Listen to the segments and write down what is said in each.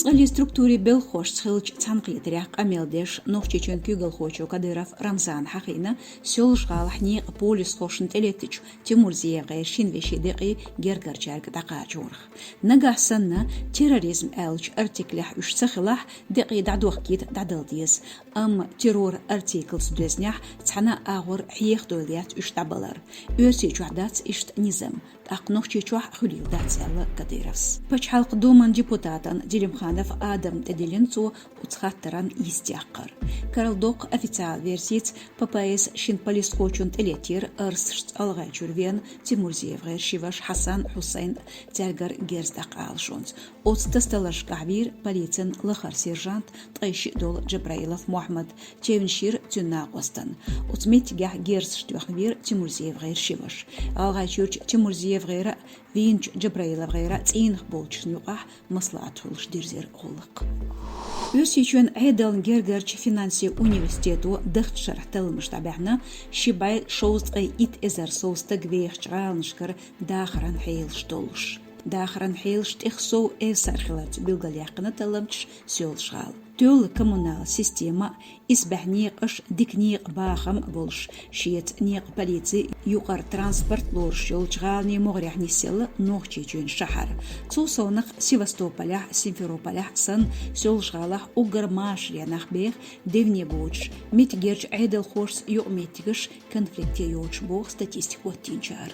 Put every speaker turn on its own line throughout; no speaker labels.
Цали структуре белхош цхилч цанқитрях амелдеш новчичен кюгел хочо Кадыров Рамзан Хахина сёлжгалахни полис хошн телетич Тимурзиевга шинвешидеqi гергарчарг дақачурх. Нагасанна терроризм элч артиклях уш цахлах деqi дадуахкит дадалдиз. Террор артикл судезнях цана агор хиех дойлият уш табалар. Өси чуадац ишт низам. أقنوخ تشوح خليل داتسال كديرس. بچحلق دومن ديبوتاتن ديلمخانف آدم تدلينسو وتخاطران يستيقر. كارل دوق أفيتال فيرسيت بابايس شين بوليس خوچون تليتير أرسشت ألغاچورفين تيمورزيف غير شيفاش حسن حسين تالغر جيرزداق آلشونز. أوتستستلش كعبير بوليتن لخر سيرجانت طيش دول جبرايلوف محمد تيفنشير تناقوستن. أوتميت جاه جيرزشت وخبير تيمورزيف غير شيفاش. ألغاچورج تيمورزيف غير فينج جبرائيل غير تين بولش نقاح مصلحتهولش ديرزير خلق. Юрсичен Айдалн Гергерч финанси университету дыхт шарахталмыш табяхна шибай шоустгай ит эзер соустаг вейхчгалнышкар дахран хейлш толш. Дахран хейлш ихсоу эсархилат билгалякна таламч сёлшгал. Төл коммунал система избахниqш дикниq бахам болш шиет ниq полиции юқар транспорт лорш жолчгални могряхни сел нохчичен шахар. Цусонах Севастополя, Симферополя сан сёлшгалах угармашрянах бех девне боч. Митгерч айдал хорс юметигш конфликте йоч бог статистику тинчар.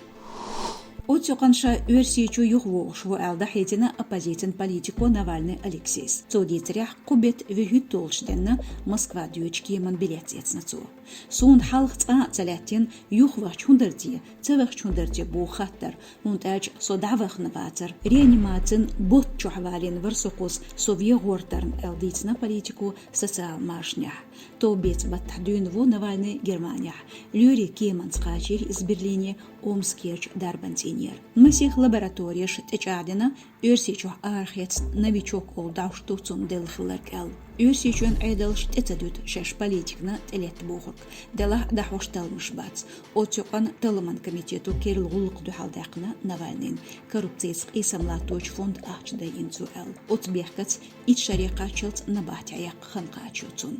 Отсюканша Юрсичу юхвошву алда хетина оппозитен политику Навальный Алексейс. Цодитрях кубет вихютолштенна Москва дючки манбилетецнацу. Сун халхца цалятин юхвах чундерти, цевах чундерти бухаттер, унтач содавах наватер, реанимацин бот чухвалин версукус совье гортерн элдицна политику социал машнях. То бец баттахдюн во Навальный Германия. Люри Кеманскачир из Берлине Омскерч Дарбантинер. Масих лаборатория шитечадина Юрсичу архец новичок олдауштуцун делхилеркел. Юрсичуен айдалш тецадут шеш политикна телет бухок. Дела дахошталмыш бац. Отсюкан талман комитету керл гулк духалдакна Навальнин. Коррупцийск исамлаточ фонд ахчда инцуэл. Отбехкац ит шарика чылт набатяяк ханкачуцун.